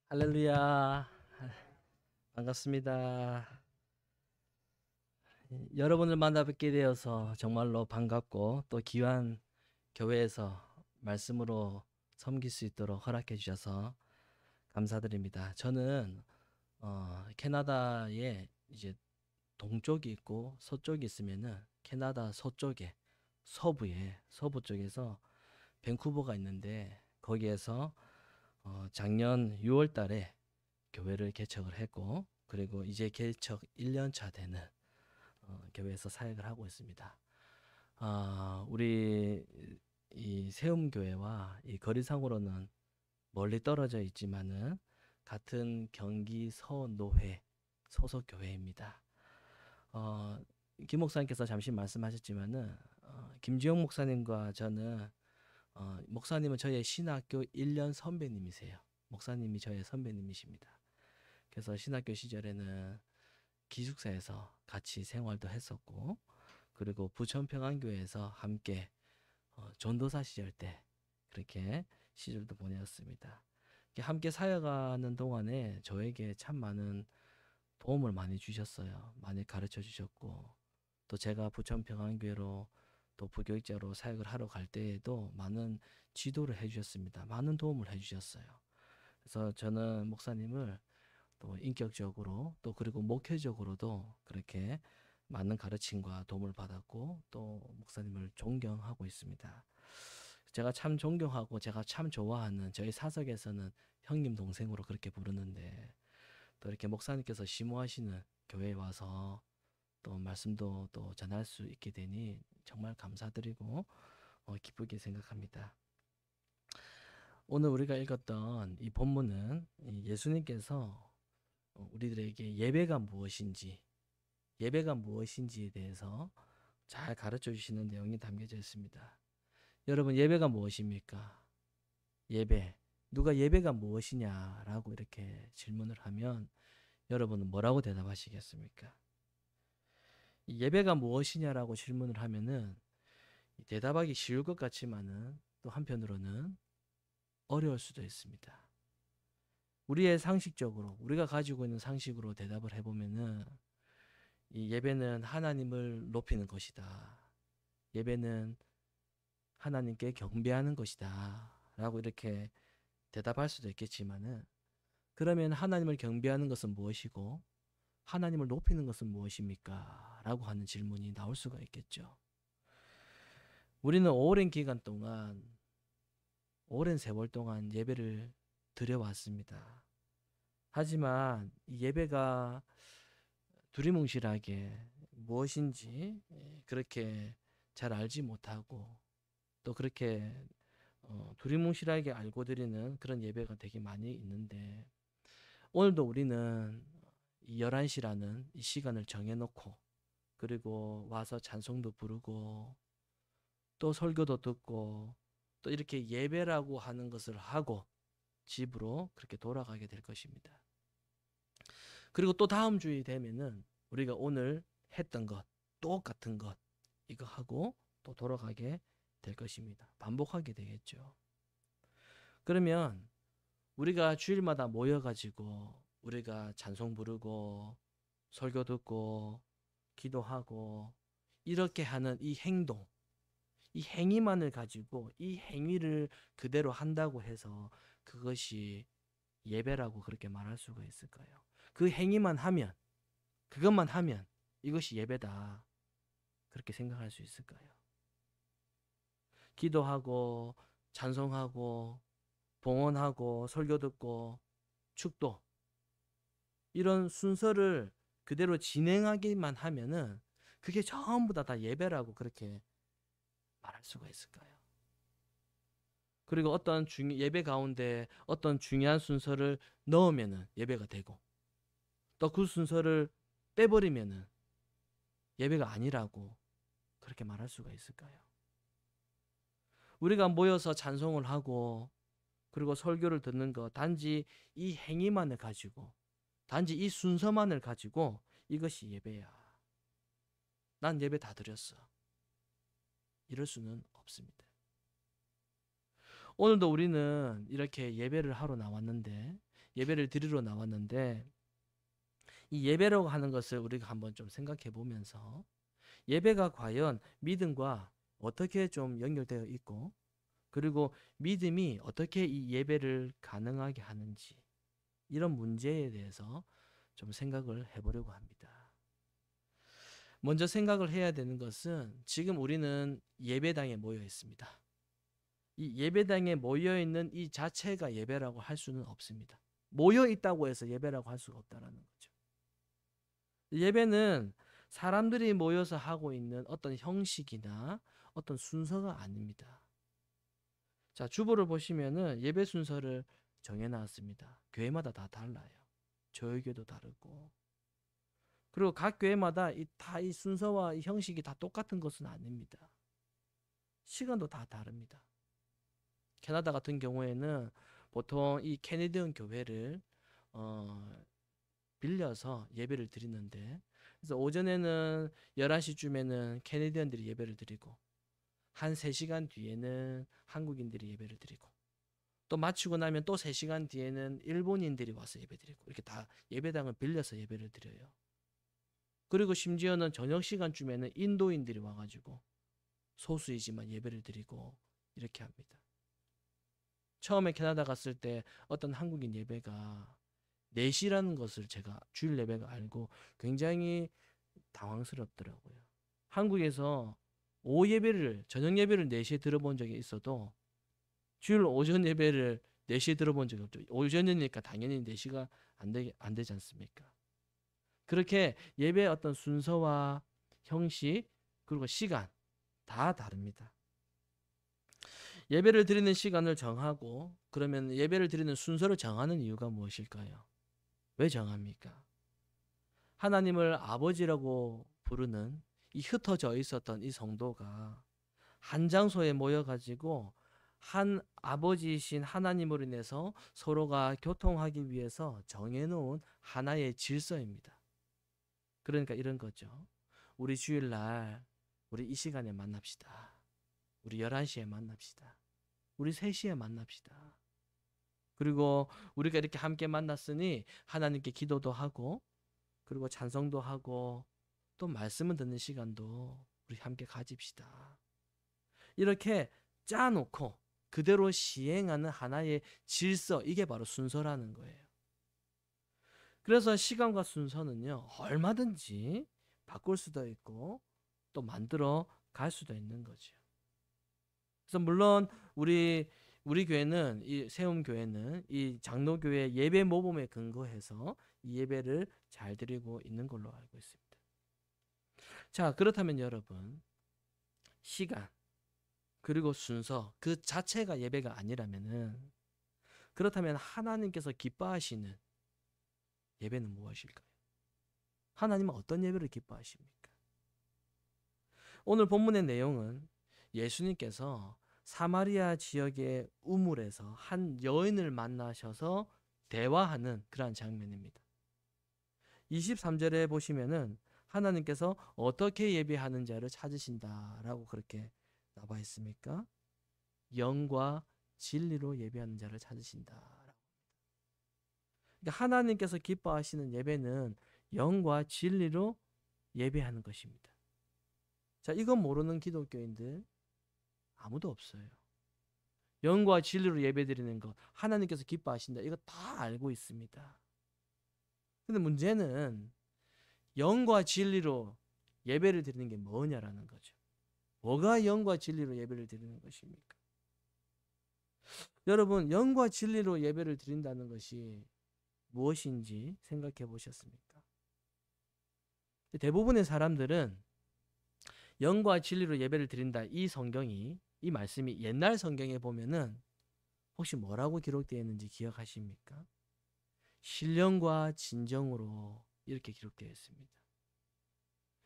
할렐루야. 반갑습니다. 여러분을 만나 뵙게 되어서 정말로 반갑고 또 귀한 교회에서 말씀으로 섬길 수 있도록 허락해 주셔서 감사드립니다. 저는 캐나다에 이제 동쪽이 있고 서쪽이 있으면은 캐나다 서쪽에 서부 쪽에서 밴쿠버가 있는데 거기에서 작년 6월 달에 교회를 개척을 했고 그리고 이제 개척 1년 차 되는 교회에서 사역을 하고 있습니다. 우리 이 세움교회와 이 거리상으로는 멀리 떨어져 있지만은 같은 경기 서노회 소속 교회입니다. 어, 김 목사님께서 잠시 말씀하셨지만은 김지영 목사님과 저는 목사님은 저의 신학교 1년 선배님이세요. 목사님이 저의 선배님이십니다. 그래서 신학교 시절에는 기숙사에서 같이 생활도 했었고 그리고 부천평안교회에서 함께 전도사 시절 때 그렇게 시절도 보내었습니다. 함께 사역하는 동안에 저에게 참 많은 도움을 많이 주셨어요. 많이 가르쳐 주셨고 또 제가 부천평안교회로 또 부교육자로 사역을 하러 갈 때에도 많은 지도를 해주셨습니다. 많은 도움을 해주셨어요. 그래서 저는 목사님을 또 인격적으로 또 그리고 목회적으로도 그렇게 많은 가르침과 도움을 받았고 또 목사님을 존경하고 있습니다. 제가 참 존경하고 제가 참 좋아하는 저희 사석에서는 형님 동생으로 그렇게 부르는데 또 이렇게 목사님께서 심호하시는 교회에 와서 또 말씀도 또 전할 수 있게 되니 정말 감사드리고 기쁘게 생각합니다. 오늘 우리가 읽었던 이 본문은 예수님께서 우리들에게 예배가 무엇인지에 대해서 잘 가르쳐 주시는 내용이 담겨져 있습니다. 여러분, 예배가 무엇입니까? 예배. 누가 예배가 무엇이냐라고 이렇게 질문을 하면 여러분은 뭐라고 대답하시겠습니까? 예배가 무엇이냐라고 질문을 하면은 대답하기 쉬울 것 같지만은 또 한편으로는 어려울 수도 있습니다. 우리의 상식적으로, 우리가 가지고 있는 상식으로 대답을 해보면은 이 예배는 하나님을 높이는 것이다. 예배는 하나님께 경배하는 것이다. 라고 이렇게 대답할 수도 있겠지만은 그러면 하나님을 경배하는 것은 무엇이고 하나님을 높이는 것은 무엇입니까? 라고 하는 질문이 나올 수가 있겠죠. 우리는 오랜 세월 동안 예배를 드려왔습니다. 하지만 이 예배가 두리뭉실하게 무엇인지 그렇게 잘 알지 못하고 또 그렇게 두리뭉실하게 알고 드리는 그런 예배가 되게 많이 있는데 오늘도 우리는 이 11시라는 이 시간을 정해놓고 그리고 와서 찬송도 부르고 또 설교도 듣고 또 이렇게 예배라고 하는 것을 하고 집으로 그렇게 돌아가게 될 것입니다. 그리고 또 다음 주이 되면은 우리가 오늘 했던 것 똑같은 것 이거 하고 또 돌아가게 될 것입니다. 반복하게 되겠죠. 그러면 우리가 주일마다 모여가지고 우리가 찬송 부르고 설교 듣고 기도하고 이렇게 하는 이 행동, 이 행위만을 가지고 이 행위를 그대로 한다고 해서 그것이 예배라고 그렇게 말할 수가 있을까요? 그 행위만 하면, 그것만 하면 이것이 예배다. 그렇게 생각할 수 있을까요? 기도하고 찬송하고 봉헌하고 설교 듣고 축도 이런 순서를 그대로 진행하기만 하면은 그게 전부 다 예배라고 그렇게 말할 수가 있을까요? 그리고 예배 가운데 어떤 중요한 순서를 넣으면은 예배가 되고 또 그 순서를 빼버리면은 예배가 아니라고 그렇게 말할 수가 있을까요? 우리가 모여서 찬송을 하고 그리고 설교를 듣는 것 단지 이 행위만을 가지고 단지 이 순서만을 가지고 이것이 예배야. 난 예배 다 드렸어. 이럴 수는 없습니다. 오늘도 우리는 이렇게 예배를 하러 나왔는데 예배를 드리러 나왔는데 이 예배라고 하는 것을 우리가 한번 좀 생각해 보면서 예배가 과연 믿음과 어떻게 좀 연결되어 있고 그리고 믿음이 어떻게 이 예배를 가능하게 하는지 이런 문제에 대해서 좀 생각을 해보려고 합니다. 먼저 생각을 해야 되는 것은 지금 우리는 예배당에 모여 있습니다. 이 예배당에 모여 있는 이 자체가 예배라고 할 수는 없습니다. 모여 있다고 해서 예배라고 할 수가 없다라는 거죠. 예배는 사람들이 모여서 하고 있는 어떤 형식이나 어떤 순서가 아닙니다. 자, 주보를 보시면은 예배 순서를 정해 놨습니다. 교회마다 다 달라요. 저희 교회도 다르고. 그리고 각 교회마다 다 이 순서와 이 형식이 다 똑같은 것은 아닙니다. 시간도 다 다릅니다. 캐나다 같은 경우에는 보통 이 캐네디언 교회를 빌려서 예배를 드리는데 그래서 오전에는 11시쯤에는 캐네디언들이 예배를 드리고 한 3시간 뒤에는 한국인들이 예배를 드리고 또 마치고 나면 또 3시간 뒤에는 일본인들이 와서 예배 드리고 이렇게 다 예배당을 빌려서 예배를 드려요. 그리고 심지어는 저녁 시간쯤에는 인도인들이 와가지고 소수이지만 예배를 드리고 이렇게 합니다. 처음에 캐나다 갔을 때 어떤 한국인 예배가 4시라는 것을 제가 주일 예배가 알고 굉장히 당황스럽더라고요. 한국에서 저녁 예배를 4시에 들어본 적이 있어도 주일 오전 예배를 4시에 들어본 적이 없죠. 오전이니까 당연히 4시가 안 되지 않습니까? 그렇게 예배의 어떤 순서와 형식 그리고 시간 다 다릅니다. 예배를 드리는 시간을 정하고 그러면 예배를 드리는 순서를 정하는 이유가 무엇일까요? 왜 정합니까? 하나님을 아버지라고 부르는 이 흩어져 있었던 이 성도가 한 장소에 모여가지고 한 아버지이신 하나님으로 인해서 서로가 교통하기 위해서 정해놓은 하나의 질서입니다. 그러니까 이런 거죠. 우리 주일날 우리 이 시간에 만납시다. 우리 11시에 만납시다. 우리 3시에 만납시다. 그리고 우리가 이렇게 함께 만났으니 하나님께 기도도 하고 그리고 찬송도 하고 또 말씀을 듣는 시간도 우리 함께 가집시다. 이렇게 짜놓고 그대로 시행하는 하나의 질서, 이게 바로 순서라는 거예요. 그래서 시간과 순서는요, 얼마든지 바꿀 수도 있고 또 만들어 갈 수도 있는 거죠. 그래서 물론 우리 교회는 이 세움교회는 이 장로교회 예배 모범에 근거해서 이 예배를 잘 드리고 있는 걸로 알고 있습니다. 자, 그렇다면 여러분, 시간 그리고 순서 그 자체가 예배가 아니라면은 그렇다면 하나님께서 기뻐하시는 예배는 무엇일까요? 하나님은 어떤 예배를 기뻐하십니까? 오늘 본문의 내용은 예수님께서 사마리아 지역의 우물에서 한 여인을 만나셔서 대화하는 그러한 장면입니다. 23절에 보시면은 하나님께서 어떻게 예배하는 자를 찾으신다라고 그렇게 나와 있습니까? 영과 진리로 예배하는 자를 찾으신다. 그러니까 하나님께서 기뻐하시는 예배는 영과 진리로 예배하는 것입니다. 자, 이건 모르는 기독교인들 아무도 없어요. 영과 진리로 예배드리는 것, 하나님께서 기뻐하신다. 이거 다 알고 있습니다. 근데 문제는 영과 진리로 예배를 드리는 게 뭐냐라는 거죠. 뭐가 영과 진리로 예배를 드리는 것입니까? 여러분, 영과 진리로 예배를 드린다는 것이 무엇인지 생각해 보셨습니까? 대부분의 사람들은 영과 진리로 예배를 드린다, 이 말씀이 옛날 성경에 보면은 혹시 뭐라고 기록되어 있는지 기억하십니까? 신령과 진정으로 이렇게 기록되어 있습니다.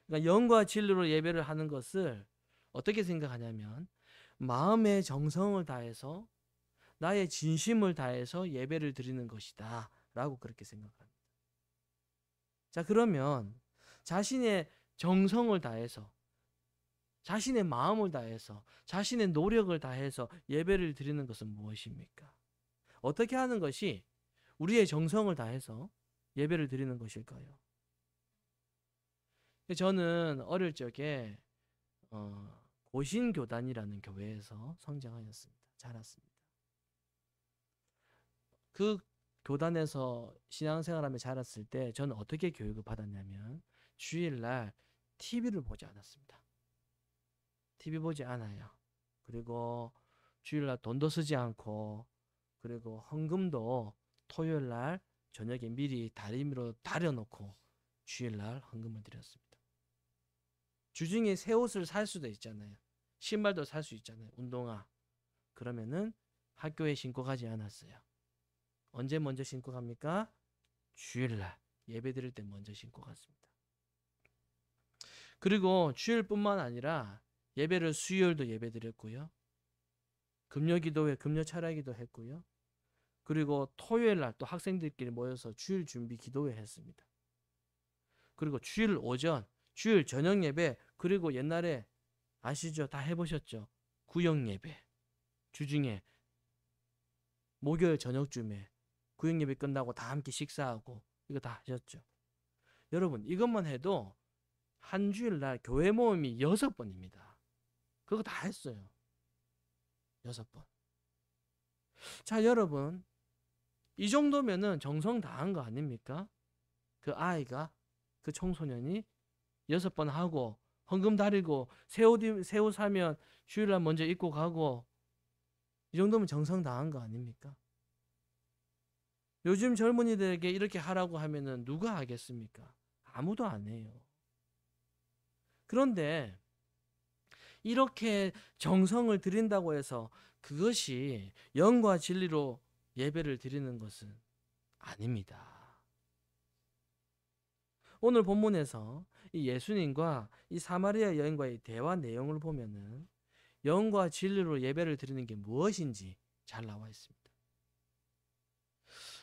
그러니까 영과 진리로 예배를 하는 것을 어떻게 생각하냐면 마음의 정성을 다해서 나의 진심을 다해서 예배를 드리는 것이다 라고 그렇게 생각합니다. 자, 그러면 자신의 정성을 다해서 자신의 마음을 다해서 자신의 노력을 다해서 예배를 드리는 것은 무엇입니까? 어떻게 하는 것이 우리의 정성을 다해서 예배를 드리는 것일까요? 저는 어릴 적에 고신교단이라는 교회에서 성장하였습니다. 자랐습니다. 그 교단에서 신앙생활하며 자랐을 때 저는 어떻게 교육을 받았냐면 주일날 TV를 보지 않았습니다. TV 보지 않아요. 그리고 주일날 돈도 쓰지 않고, 그리고 헌금도 토요일날 저녁에 미리 다리미로 다려놓고 주일날 헌금을 드렸습니다. 주중에 새 옷을 살 수도 있잖아요. 신발도 살 수 있잖아요. 운동화. 그러면은 학교에 신고 가지 않았어요. 언제 먼저 신고 갑니까? 주일날 예배 드릴 때 먼저 신고 갔습니다. 그리고 주일뿐만 아니라 예배를 수요일도 예배 드렸고요. 금요기도회 금요 철야기도 했고요. 그리고 토요일날 또 학생들끼리 모여서 주일 준비 기도회 했습니다. 그리고 주일 오전, 주일 저녁 예배, 그리고 옛날에 아시죠? 다 해보셨죠? 구역 예배. 주중에 목요일 저녁쯤에 구역 예배 끝나고 다 함께 식사하고 이거 다 하셨죠? 여러분 이것만 해도 한 주일날 교회 모임이 6번입니다. 그거 다 했어요. 6번. 자, 여러분 이 정도면은 정성 다한 거 아닙니까? 그 아이가, 그 청소년이 6번 하고 헌금 다리고 새 옷 사면 주일날 먼저 입고 가고, 이 정도면 정성 다한 거 아닙니까? 요즘 젊은이들에게 이렇게 하라고 하면은 누가 하겠습니까? 아무도 안 해요. 그런데 이렇게 정성을 드린다고 해서 그것이 영과 진리로 예배를 드리는 것은 아닙니다. 오늘 본문에서 이 예수님과 이 사마리아 여인과의 대화 내용을 보면은 영과 진리로 예배를 드리는 게 무엇인지 잘 나와 있습니다.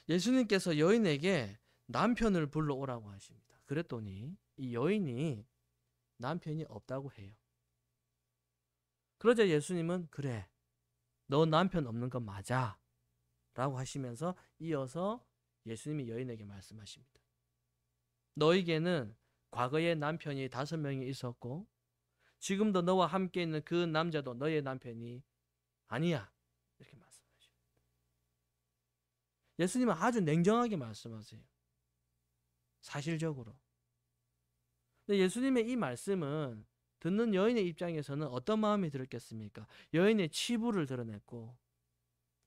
예수님께서 여인에게 남편을 불러오라고 하십니다. 그랬더니 이 여인이 남편이 없다고 해요. 그러자 예수님은 그래, 너 남편 없는 건 맞아 라고 하시면서 이어서 예수님이 여인에게 말씀하십니다. 너에게는 과거에 남편이 5명이 있었고 지금도 너와 함께 있는 그 남자도 너의 남편이 아니야, 이렇게 말씀하십니다. 예수님은 아주 냉정하게 말씀하세요. 사실적으로. 근데 예수님의 이 말씀은 듣는 여인의 입장에서는 어떤 마음이 들었겠습니까? 여인의 치부를 드러냈고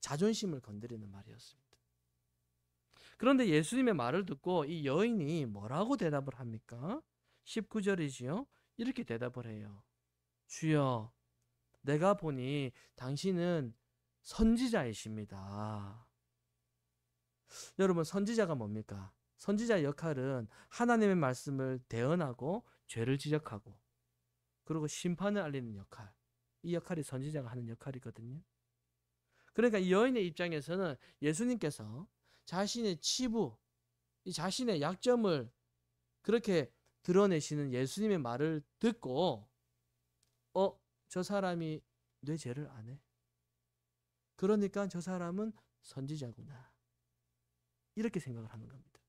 자존심을 건드리는 말이었습니다. 그런데 예수님의 말을 듣고 이 여인이 뭐라고 대답을 합니까? 19절이지요. 이렇게 대답을 해요. 주여, 내가 보니 당신은 선지자이십니다. 여러분, 선지자가 뭡니까? 선지자의 역할은 하나님의 말씀을 대언하고 죄를 지적하고 그리고 심판을 알리는 역할. 이 역할이 선지자가 하는 역할이거든요. 그러니까 이 여인의 입장에서는 예수님께서 자신의 치부, 이 자신의 약점을 그렇게 드러내시는 예수님의 말을 듣고 저 사람이 내 죄를 안 해. 그러니까 저 사람은 선지자구나. 이렇게 생각을 하는 겁니다.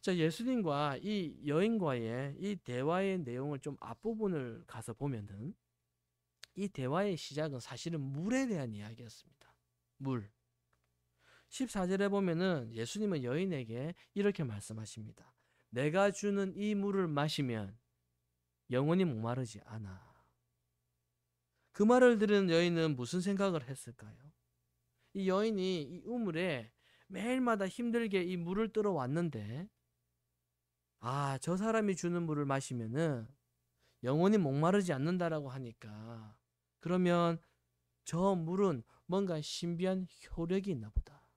자, 예수님과 이 여인과의 이 대화의 내용을 좀 앞부분을 가서 보면은 이 대화의 시작은 사실은 물에 대한 이야기였습니다. 물. 14절에 보면은 예수님은 여인에게 이렇게 말씀하십니다. 내가 주는 이 물을 마시면 영원히 목마르지 않아. 그 말을 들은 여인은 무슨 생각을 했을까요? 이 여인이 이 우물에 매일마다 힘들게 이 물을 뜨러 왔는데 저 사람이 주는 물을 마시면은 영원히 목마르지 않는다라고 하니까 그러면 저 물은 뭔가 신비한 효력이 있나 보다.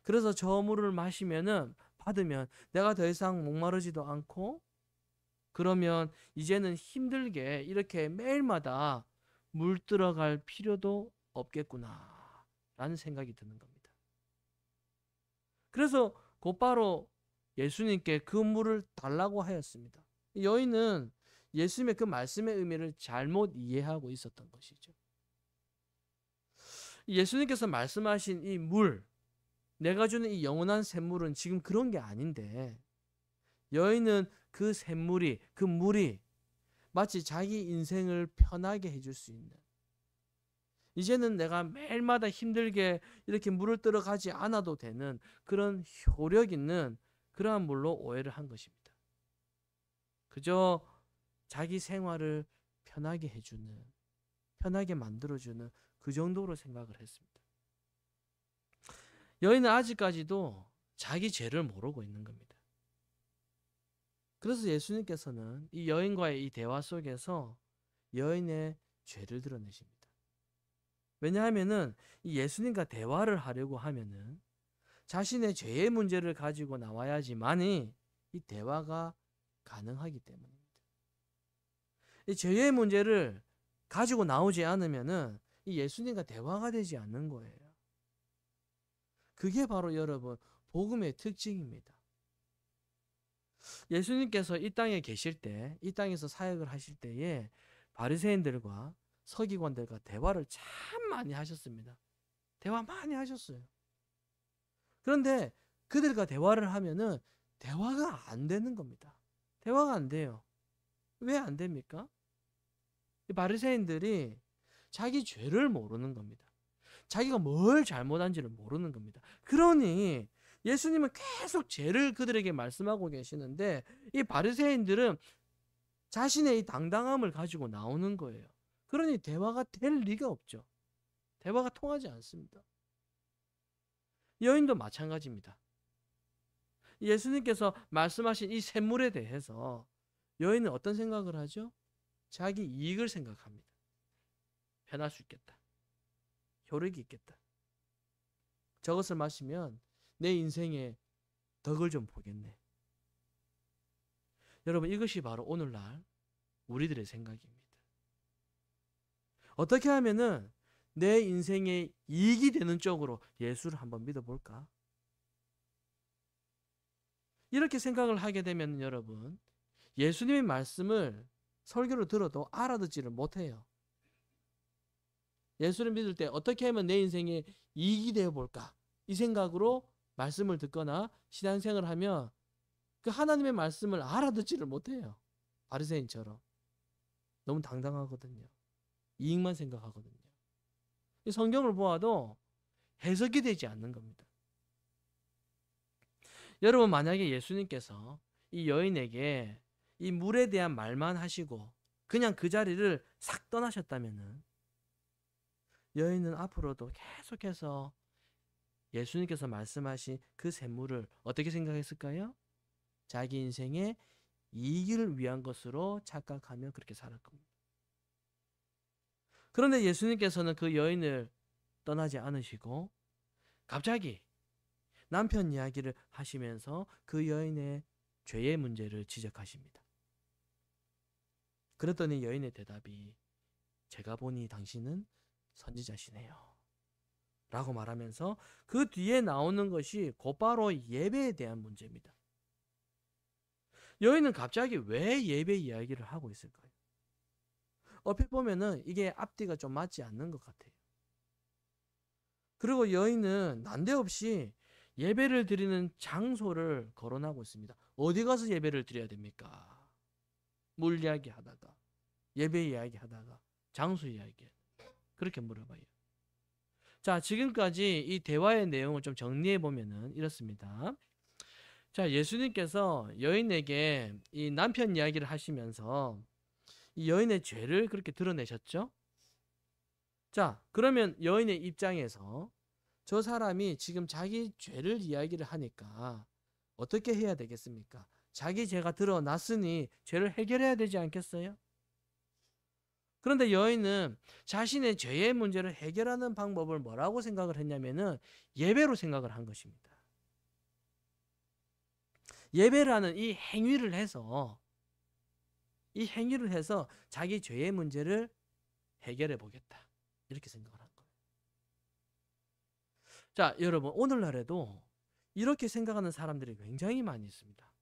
그래서 저 물을 마시면은 받으면 내가 더 이상 목마르지도 않고 그러면 이제는 힘들게 이렇게 매일마다 물 들어갈 필요도 없겠구나 라는 생각이 드는 겁니다. 그래서 곧바로 예수님께 그 물을 달라고 하였습니다. 여인은 예수님의 그 말씀의 의미를 잘못 이해하고 있었던 것이죠. 예수님께서 말씀하신 이 물, 내가 주는 이 영원한 샘물은 지금 그런 게 아닌데, 여인은 그 샘물이, 그 물이 마치 자기 인생을 편하게 해줄 수 있는, 이제는 내가 매일마다 힘들게 이렇게 물을 들어가지 않아도 되는 그런 효력 있는 그러한 물로 오해를 한 것입니다. 그저 자기 생활을 편하게 해주는, 편하게 만들어주는 그 정도로 생각을 했습니다. 여인은 아직까지도 자기 죄를 모르고 있는 겁니다. 그래서 예수님께서는 이 여인과의 이 대화 속에서 여인의 죄를 드러내십니다. 왜냐하면은 이 예수님과 대화를 하려고 하면은 자신의 죄의 문제를 가지고 나와야지만이 이 대화가 가능하기 때문입니다. 이 죄의 문제를 가지고 나오지 않으면은 이 예수님과 대화가 되지 않는 거예요. 그게 바로 여러분 복음의 특징입니다. 예수님께서 이 땅에 계실 때, 이 땅에서 사역을 하실 때에 바리새인들과 서기관들과 대화를 참 많이 하셨습니다. 대화 많이 하셨어요. 그런데 그들과 대화를 하면은 대화가 안 되는 겁니다. 대화가 안 돼요. 왜 안 됩니까? 이 바리새인들이 자기 죄를 모르는 겁니다. 자기가 뭘 잘못한지를 모르는 겁니다. 그러니 예수님은 계속 죄를 그들에게 말씀하고 계시는데 이 바리새인들은 자신의 이 당당함을 가지고 나오는 거예요. 그러니 대화가 될 리가 없죠. 대화가 통하지 않습니다. 여인도 마찬가지입니다. 예수님께서 말씀하신 이 샘물에 대해서 여인은 어떤 생각을 하죠? 자기 이익을 생각합니다. 편할 수 있겠다. 효력이 있겠다. 저것을 마시면 내 인생에 덕을 좀 보겠네. 여러분, 이것이 바로 오늘날 우리들의 생각입니다. 어떻게 하면은 내 인생에 이익이 되는 쪽으로 예수를 한번 믿어볼까? 이렇게 생각을 하게 되면 여러분, 예수님의 말씀을 설교를 들어도 알아듣지를 못해요. 예수를 믿을 때 어떻게 하면 내 인생에 이익이 되어 볼까? 이 생각으로 말씀을 듣거나 신앙생활을 하면 그 하나님의 말씀을 알아듣지를 못해요. 바리새인처럼. 너무 당당하거든요. 이익만 생각하거든요. 이 성경을 보아도 해석이 되지 않는 겁니다. 여러분, 만약에 예수님께서 이 여인에게 이 물에 대한 말만 하시고 그냥 그 자리를 싹 떠나셨다면은 여인은 앞으로도 계속해서 예수님께서 말씀하신 그 샘물을 어떻게 생각했을까요? 자기 인생의 이익을 위한 것으로 착각하며 그렇게 살을 겁니다. 그런데 예수님께서는 그 여인을 떠나지 않으시고 갑자기 남편 이야기를 하시면서 그 여인의 죄의 문제를 지적하십니다. 그랬더니 여인의 대답이 제가 보니 당신은 선지자시네요 라고 말하면서 그 뒤에 나오는 것이 곧바로 예배에 대한 문제입니다. 여인은 갑자기 왜 예배 이야기를 하고 있을까요? 얼핏 보면은 이게 앞뒤가 좀 맞지 않는 것 같아요. 그리고 여인은 난데없이 예배를 드리는 장소를 거론하고 있습니다. 어디 가서 예배를 드려야 됩니까? 물 이야기 하다가, 예배 이야기 하다가, 장소 이야기. 그렇게 물어봐요. 자, 지금까지 이 대화의 내용을 좀 정리해 보면은 이렇습니다. 자, 예수님께서 여인에게 이 남편 이야기를 하시면서 이 여인의 죄를 그렇게 드러내셨죠? 자, 그러면 여인의 입장에서 저 사람이 지금 자기 죄를 이야기를 하니까 어떻게 해야 되겠습니까? 자기 죄가 드러났으니 죄를 해결해야 되지 않겠어요? 그런데 여인은 자신의 죄의 문제를 해결하는 방법을 뭐라고 생각을 했냐면은 예배로 생각을 한 것입니다. 예배라는 이 행위를 해서 자기 죄의 문제를 해결해 보겠다. 이렇게 생각을 한 거예요. 자, 여러분, 오늘날에도 이렇게 생각하는 사람들이 굉장히 많이 있습니다.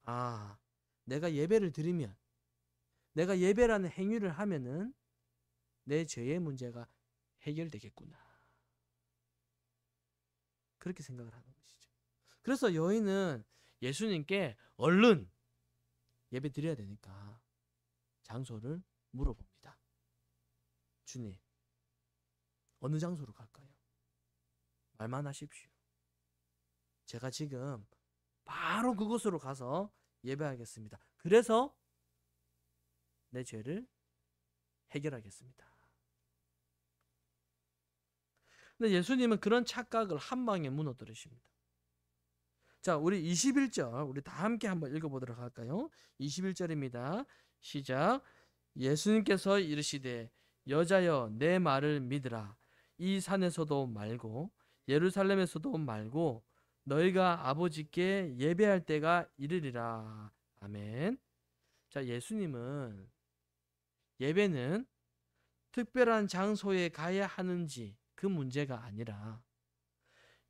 아, 내가 예배를 드리면, 내가 예배라는 행위를 하면은 내 죄의 문제가 해결되겠구나. 그렇게 생각을 하는 것이죠. 그래서 여인은 예수님께 얼른 예배 드려야 되니까 장소를 물어봅니다. 주님, 어느 장소로 갈까요? 말만 하십시오. 제가 지금 바로 그곳으로 가서 예배하겠습니다. 그래서 내 죄를 해결하겠습니다. 근데 예수님은 그런 착각을 한 방에 무너뜨리십니다. 자, 우리 21절 우리 다 함께 한번 읽어보도록 할까요? 21절입니다. 시작. 예수님께서 이르시되 여자여 내 말을 믿으라. 이 산에서도 말고 예루살렘에서도 말고 너희가 아버지께 예배할 때가 이르리라. 아멘. 자, 예수님은 예배는 특별한 장소에 가야 하는지 그 문제가 아니라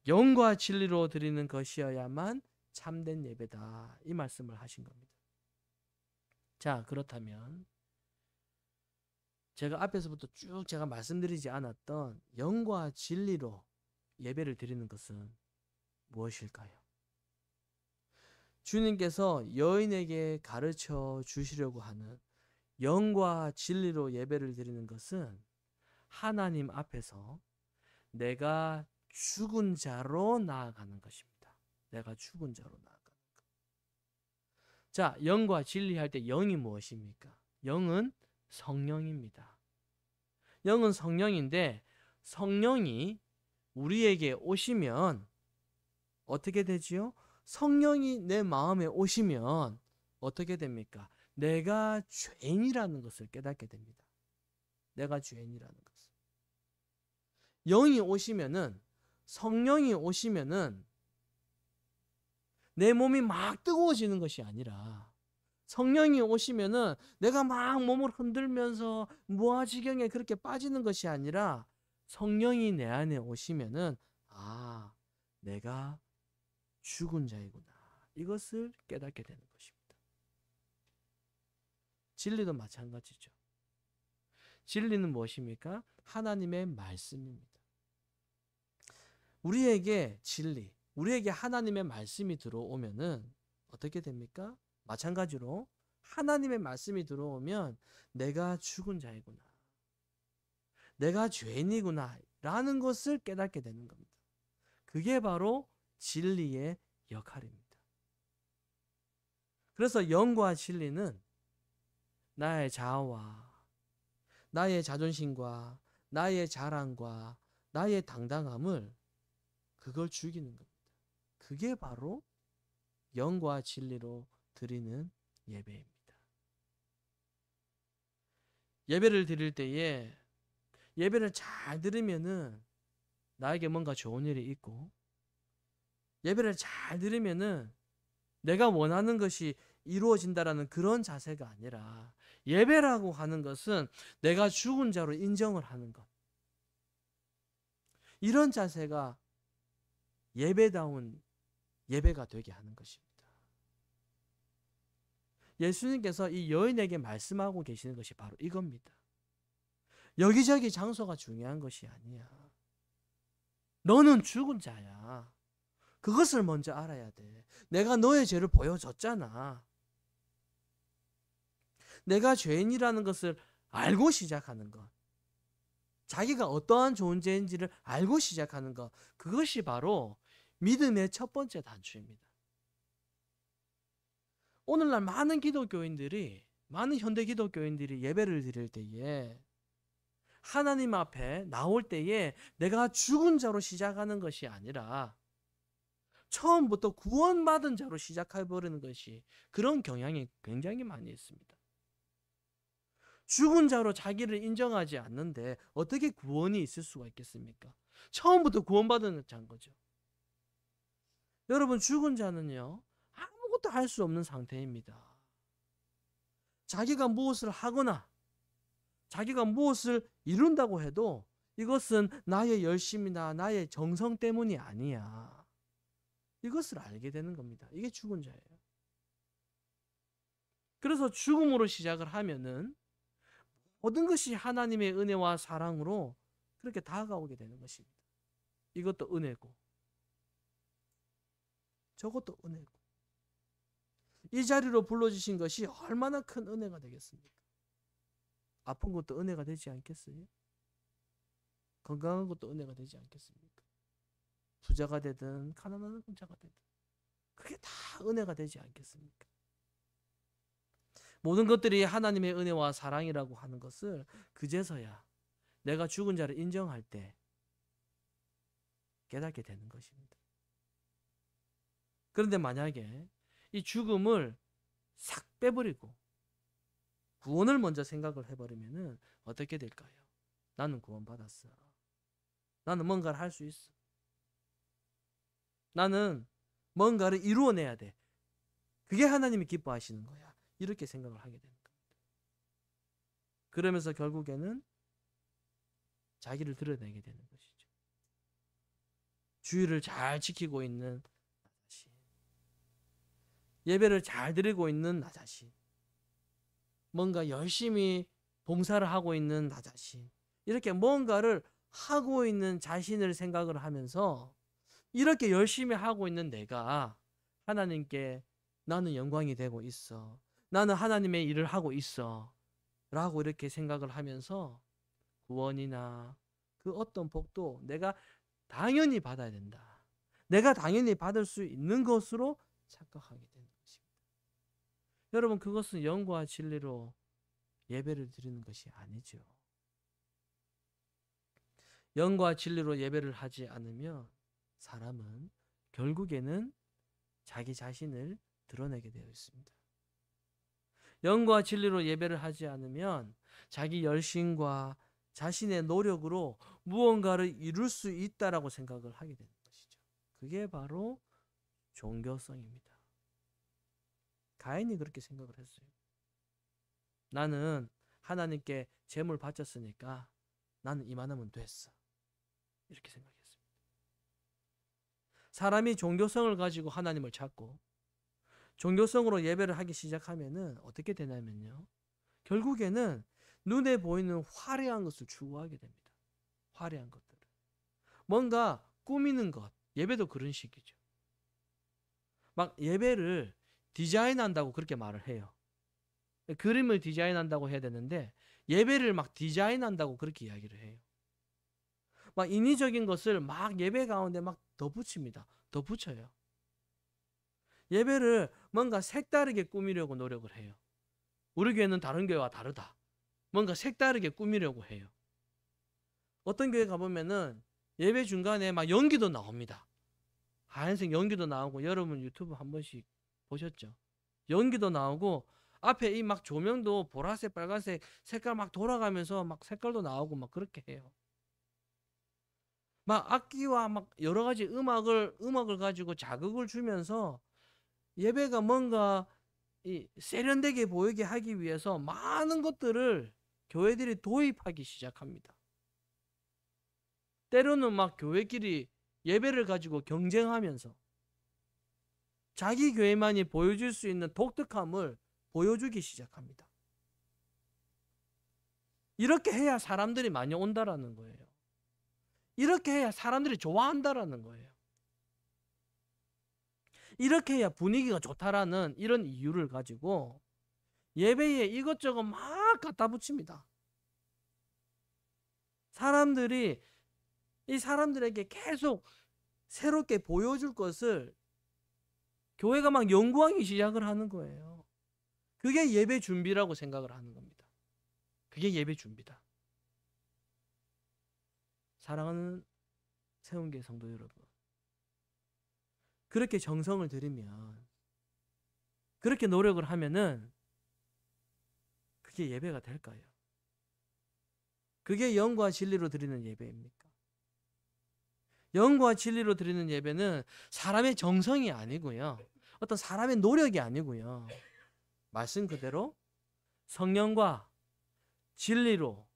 영과 진리로 드리는 것이어야만 참된 예배다. 이 말씀을 하신 겁니다. 자, 그렇다면 제가 앞에서부터 쭉 제가 말씀드리지 않았던 영과 진리로 예배를 드리는 것은 무엇일까요? 주님께서 여인에게 가르쳐 주시려고 하는 영과 진리로 예배를 드리는 것은 하나님 앞에서 내가 죽은 자로 나아가는 것입니다. 내가 죽은 자로 나아가는 것. 자, 영과 진리 할 때 영이 무엇입니까? 영은 성령입니다. 영은 성령인데 성령이 우리에게 오시면 어떻게 되지요? 성령이 내 마음에 오시면 어떻게 됩니까? 내가 죄인이라는 것을 깨닫게 됩니다. 내가 죄인이라는 것을. 영이 오시면은, 성령이 오시면은 내 몸이 막 뜨거워지는 것이 아니라 성령이 오시면은 내가 막 몸을 흔들면서 무아지경에 그렇게 빠지는 것이 아니라 성령이 내 안에 오시면은 아, 내가 죽은 자이구나. 이것을 깨닫게 되는 것입니다. 진리도 마찬가지죠. 진리는 무엇입니까? 하나님의 말씀입니다. 우리에게 진리, 우리에게 하나님의 말씀이 들어오면은 어떻게 됩니까? 마찬가지로 하나님의 말씀이 들어오면 내가 죽은 자이구나. 내가 죄인이구나. 라는 것을 깨닫게 되는 겁니다. 그게 바로 진리의 역할입니다. 그래서 영과 진리는 나의 자아와 나의 자존심과 나의 자랑과 나의 당당함을 그걸 죽이는 겁니다. 그게 바로 영과 진리로 드리는 예배입니다. 예배를 드릴 때에 예배를 잘 들으면은 나에게 뭔가 좋은 일이 있고, 예배를 잘 들으면은 내가 원하는 것이 이루어진다라는 그런 자세가 아니라 예배라고 하는 것은 내가 죽은 자로 인정을 하는 것. 이런 자세가 예배다운 예배가 되게 하는 것입니다. 예수님께서 이 여인에게 말씀하고 계시는 것이 바로 이겁니다. 여기저기 장소가 중요한 것이 아니야. 너는 죽은 자야. 그것을 먼저 알아야 돼. 내가 너의 죄를 보여줬잖아. 내가 죄인이라는 것을 알고 시작하는 것. 자기가 어떠한 존재인지를 알고 시작하는 것. 그것이 바로 믿음의 첫 번째 단추입니다. 오늘날 많은 기독교인들이, 많은 현대 기독교인들이 예배를 드릴 때에 하나님 앞에 나올 때에 내가 죽은 자로 시작하는 것이 아니라 처음부터 구원받은 자로 시작해버리는 것이, 그런 경향이 굉장히 많이 있습니다. 죽은 자로 자기를 인정하지 않는데 어떻게 구원이 있을 수가 있겠습니까? 처음부터 구원받은 자인 거죠. 여러분, 죽은 자는요, 아무것도 할 수 없는 상태입니다. 자기가 무엇을 하거나 자기가 무엇을 이룬다고 해도 이것은 나의 열심이나 나의 정성 때문이 아니야. 이것을 알게 되는 겁니다. 이게 죽은 자예요. 그래서 죽음으로 시작을 하면은 모든 것이 하나님의 은혜와 사랑으로 그렇게 다가오게 되는 것입니다. 이것도 은혜고 저것도 은혜고 이 자리로 불러주신 것이 얼마나 큰 은혜가 되겠습니까? 아픈 것도 은혜가 되지 않겠어요? 건강한 것도 은혜가 되지 않겠습니까? 부자가 되든 가난한 자가 되든 그게 다 은혜가 되지 않겠습니까? 모든 것들이 하나님의 은혜와 사랑이라고 하는 것을 그제서야 내가 죽은 자를 인정할 때 깨닫게 되는 것입니다. 그런데 만약에 이 죽음을 싹 빼버리고 구원을 먼저 생각을 해버리면 어떻게 될까요? 나는 구원받았어. 나는 뭔가를 할 수 있어. 나는 뭔가를 이루어내야 돼. 그게 하나님이 기뻐하시는 거야. 이렇게 생각을 하게 되는 겁니다. 그러면서 결국에는 자기를 드러내게 되는 것이죠. 주의를 잘 지키고 있는 나 자신, 예배를 잘 드리고 있는 나 자신, 뭔가 열심히 봉사를 하고 있는 나 자신, 이렇게 뭔가를 하고 있는 자신을 생각을 하면서 이렇게 열심히 하고 있는 내가 하나님께 나는 영광이 되고 있어. 나는 하나님의 일을 하고 있어. 라고 이렇게 생각을 하면서 구원이나 그 어떤 복도 내가 당연히 받아야 된다. 내가 당연히 받을 수 있는 것으로 착각하게 되는 것입니다. 여러분, 그것은 영과 진리로 예배를 드리는 것이 아니죠. 영과 진리로 예배를 하지 않으면 사람은 결국에는 자기 자신을 드러내게 되어 있습니다. 영과 진리로 예배를 하지 않으면 자기 열심과 자신의 노력으로 무언가를 이룰 수 있다라고 생각을 하게 되는 것이죠. 그게 바로 종교성입니다. 가인이 그렇게 생각을 했어요. 나는 하나님께 제물 바쳤으니까 나는 이만하면 됐어. 이렇게 생각했습니다. 사람이 종교성을 가지고 하나님을 찾고 종교성으로 예배를 하기 시작하면은 어떻게 되냐면요. 결국에는 눈에 보이는 화려한 것을 추구하게 됩니다. 화려한 것들을. 뭔가 꾸미는 것. 예배도 그런 식이죠. 막 예배를 디자인한다고 그렇게 말을 해요. 그림을 디자인한다고 해야 되는데 예배를 막 디자인한다고 그렇게 이야기를 해요. 막 인위적인 것을 막 예배 가운데 막 덧붙입니다. 덧붙여요. 예배를 뭔가 색다르게 꾸미려고 노력을 해요. 우리 교회는 다른 교회와 다르다. 뭔가 색다르게 꾸미려고 해요. 어떤 교회 가보면은 예배 중간에 막 연기도 나옵니다. 하얀색 연기도 나오고, 여러분 유튜브 한 번씩 보셨죠? 연기도 나오고 앞에 이 막 조명도 보라색, 빨간색 색깔 막 돌아가면서 막 색깔도 나오고 막 그렇게 해요. 막 악기와 막 여러 가지 음악을 가지고 자극을 주면서 예배가 뭔가 이 세련되게 보이게 하기 위해서 많은 것들을 교회들이 도입하기 시작합니다. 때로는 막 교회끼리 예배를 가지고 경쟁하면서 자기 교회만이 보여줄 수 있는 독특함을 보여주기 시작합니다. 이렇게 해야 사람들이 많이 온다라는 거예요. 이렇게 해야 사람들이 좋아한다라는 거예요. 이렇게 해야 분위기가 좋다라는 이런 이유를 가지고 예배에 이것저것 막 갖다 붙입니다. 사람들이 이 사람들에게 계속 새롭게 보여줄 것을 교회가 막 연구하기 시작을 하는 거예요. 그게 예배 준비라고 생각을 하는 겁니다. 그게 예배 준비다. 사랑하는 세운교회 성도 여러분, 그렇게 정성을 들이면, 그렇게 노력을 하면은 그게 예배가 될까요? 그게 영과 진리로 드리는 예배입니까? 영과 진리로 드리는 예배는 사람의 정성이 아니고요, 어떤 사람의 노력이 아니고요, 말씀 그대로 성령과 진리로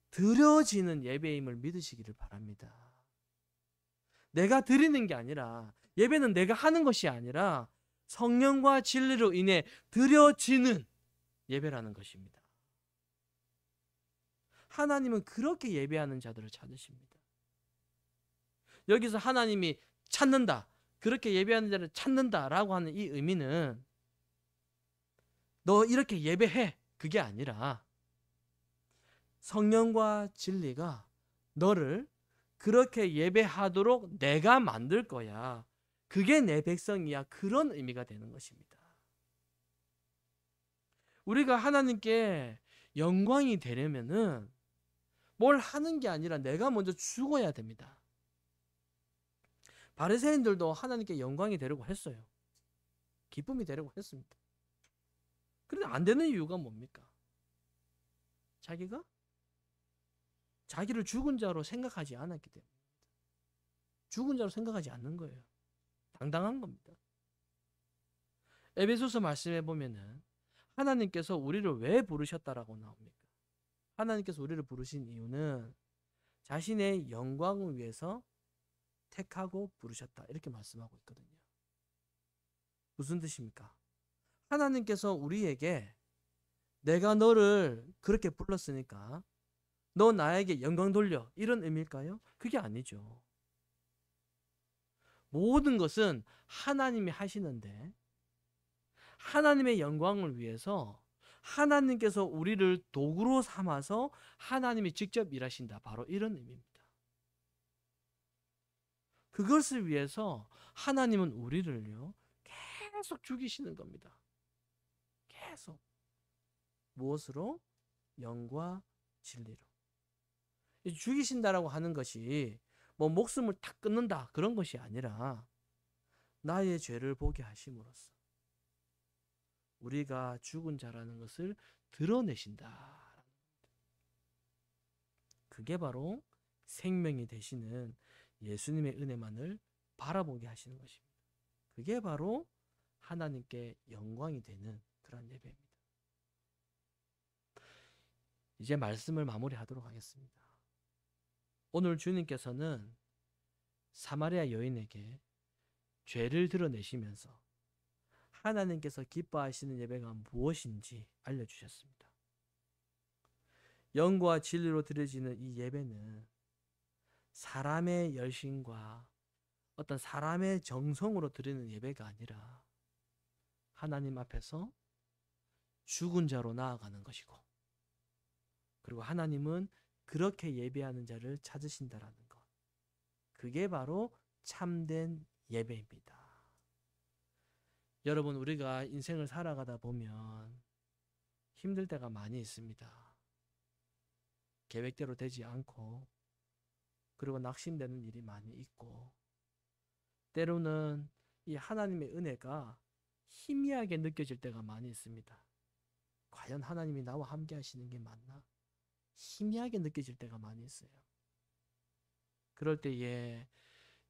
드려지는 예배임을 믿으시기를 바랍니다. 내가 드리는 게 아니라, 예배는 내가 하는 것이 아니라 성령과 진리로 인해 드려지는 예배라는 것입니다. 하나님은 그렇게 예배하는 자들을 찾으십니다. 여기서 하나님이 찾는다, 그렇게 예배하는 자를 찾는다라고 하는 이 의미는 너 이렇게 예배해, 그게 아니라 성령과 진리가 너를 그렇게 예배하도록 내가 만들 거야. 그게 내 백성이야. 그런 의미가 되는 것입니다. 우리가 하나님께 영광이 되려면은 뭘 하는 게 아니라 내가 먼저 죽어야 됩니다. 바리새인들도 하나님께 영광이 되려고 했어요. 기쁨이 되려고 했습니다. 그런데 안 되는 이유가 뭡니까? 자기를 죽은 자로 생각하지 않았기 때문에. 죽은 자로 생각하지 않는 거예요. 당당한 겁니다. 에베소서 말씀해 보면은 하나님께서 우리를 왜 부르셨다라고 나옵니까? 하나님께서 우리를 부르신 이유는 자신의 영광을 위해서 택하고 부르셨다, 이렇게 말씀하고 있거든요. 무슨 뜻입니까? 하나님께서 우리에게 내가 너를 그렇게 불렀으니까 너 나에게 영광 돌려, 이런 의미일까요? 그게 아니죠. 모든 것은 하나님이 하시는데 하나님의 영광을 위해서 하나님께서 우리를 도구로 삼아서 하나님이 직접 일하신다, 바로 이런 의미입니다. 그것을 위해서 하나님은 우리를요 계속 죽이시는 겁니다. 계속. 무엇으로? 영과 진리로. 죽이신다라고 하는 것이 뭐 목숨을 탁 끊는다, 그런 것이 아니라 나의 죄를 보게 하심으로써 우리가 죽은 자라는 것을 드러내신다. 그게 바로 생명이 되시는 예수님의 은혜만을 바라보게 하시는 것입니다. 그게 바로 하나님께 영광이 되는 그런 예배입니다. 이제 말씀을 마무리하도록 하겠습니다. 오늘 주님께서는 사마리아 여인에게 죄를 드러내시면서 하나님께서 기뻐하시는 예배가 무엇인지 알려주셨습니다. 영과 진리로 드려지는 이 예배는 사람의 열심과 어떤 사람의 정성으로 드리는 예배가 아니라 하나님 앞에서 죽은 자로 나아가는 것이고, 그리고 하나님은 그렇게 예배하는 자를 찾으신다라는 것, 그게 바로 참된 예배입니다. 여러분, 우리가 인생을 살아가다 보면 힘들 때가 많이 있습니다. 계획대로 되지 않고, 그리고 낙심되는 일이 많이 있고, 때로는 이 하나님의 은혜가 희미하게 느껴질 때가 많이 있습니다. 과연 하나님이 나와 함께 하시는 게 맞나? 희미하게 느껴질 때가 많이 있어요. 그럴 때에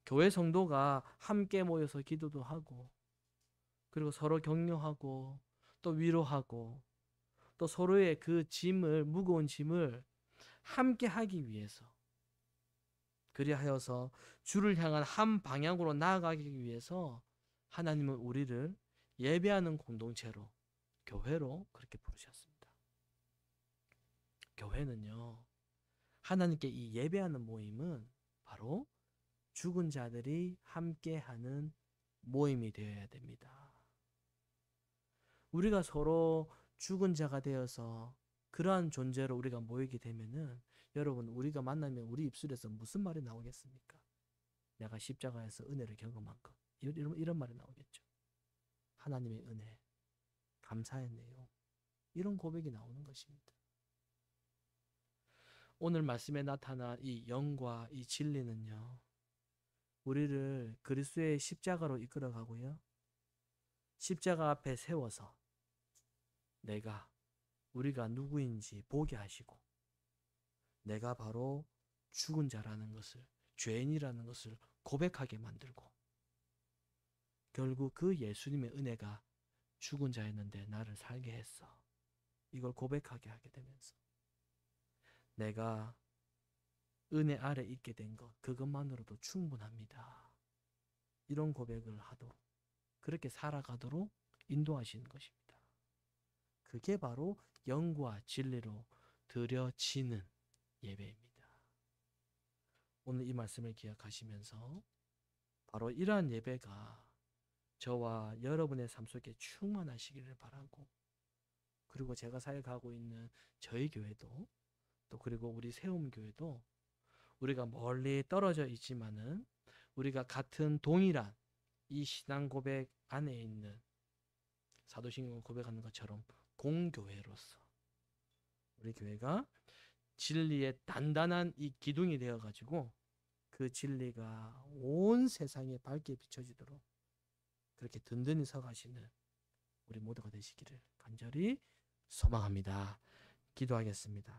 교회 성도가 함께 모여서 기도도 하고, 그리고 서로 격려하고 또 위로하고 또 서로의 그 짐을, 무거운 짐을 함께 하기 위해서, 그리하여서 주를 향한 한 방향으로 나아가기 위해서 하나님은 우리를 예배하는 공동체로, 교회로 그렇게 부르셨습니다. 교회는요, 하나님께 이 예배하는 모임은 바로 죽은 자들이 함께하는 모임이 되어야 됩니다. 우리가 서로 죽은 자가 되어서 그러한 존재로 우리가 모이게 되면은, 여러분, 우리가 만나면 우리 입술에서 무슨 말이 나오겠습니까? 내가 십자가에서 은혜를 경험한 것, 이런 말이 나오겠죠. 하나님의 은혜, 감사했네요, 이런 고백이 나오는 것입니다. 오늘 말씀에 나타난 이 영과 이 진리는요, 우리를 그리스도의 십자가로 이끌어가고요, 십자가 앞에 세워서 우리가 누구인지 보게 하시고, 내가 바로 죽은 자라는 것을, 죄인이라는 것을 고백하게 만들고, 결국 그 예수님의 은혜가 죽은 자였는데 나를 살게 했어, 이걸 고백하게 하게 되면서 내가 은혜 아래 있게 된 것, 그것만으로도 충분합니다, 이런 고백을 하도록, 그렇게 살아가도록 인도하시는 것입니다. 그게 바로 영과 진리로 드려지는 예배입니다. 오늘 이 말씀을 기억하시면서 바로 이러한 예배가 저와 여러분의 삶 속에 충만하시기를 바라고, 그리고 제가 사역하고 있는 저희 교회도, 또 그리고 우리 세움교회도 우리가 멀리 떨어져 있지만은 우리가 같은 동일한 이 신앙 고백 안에 있는 사도신경을 고백하는 것처럼 공교회로서 우리 교회가 진리의 단단한 이 기둥이 되어 가지고 그 진리가 온 세상에 밝게 비춰지도록 그렇게 든든히 서 가시는 우리 모두가 되시기를 간절히 소망합니다. 기도하겠습니다.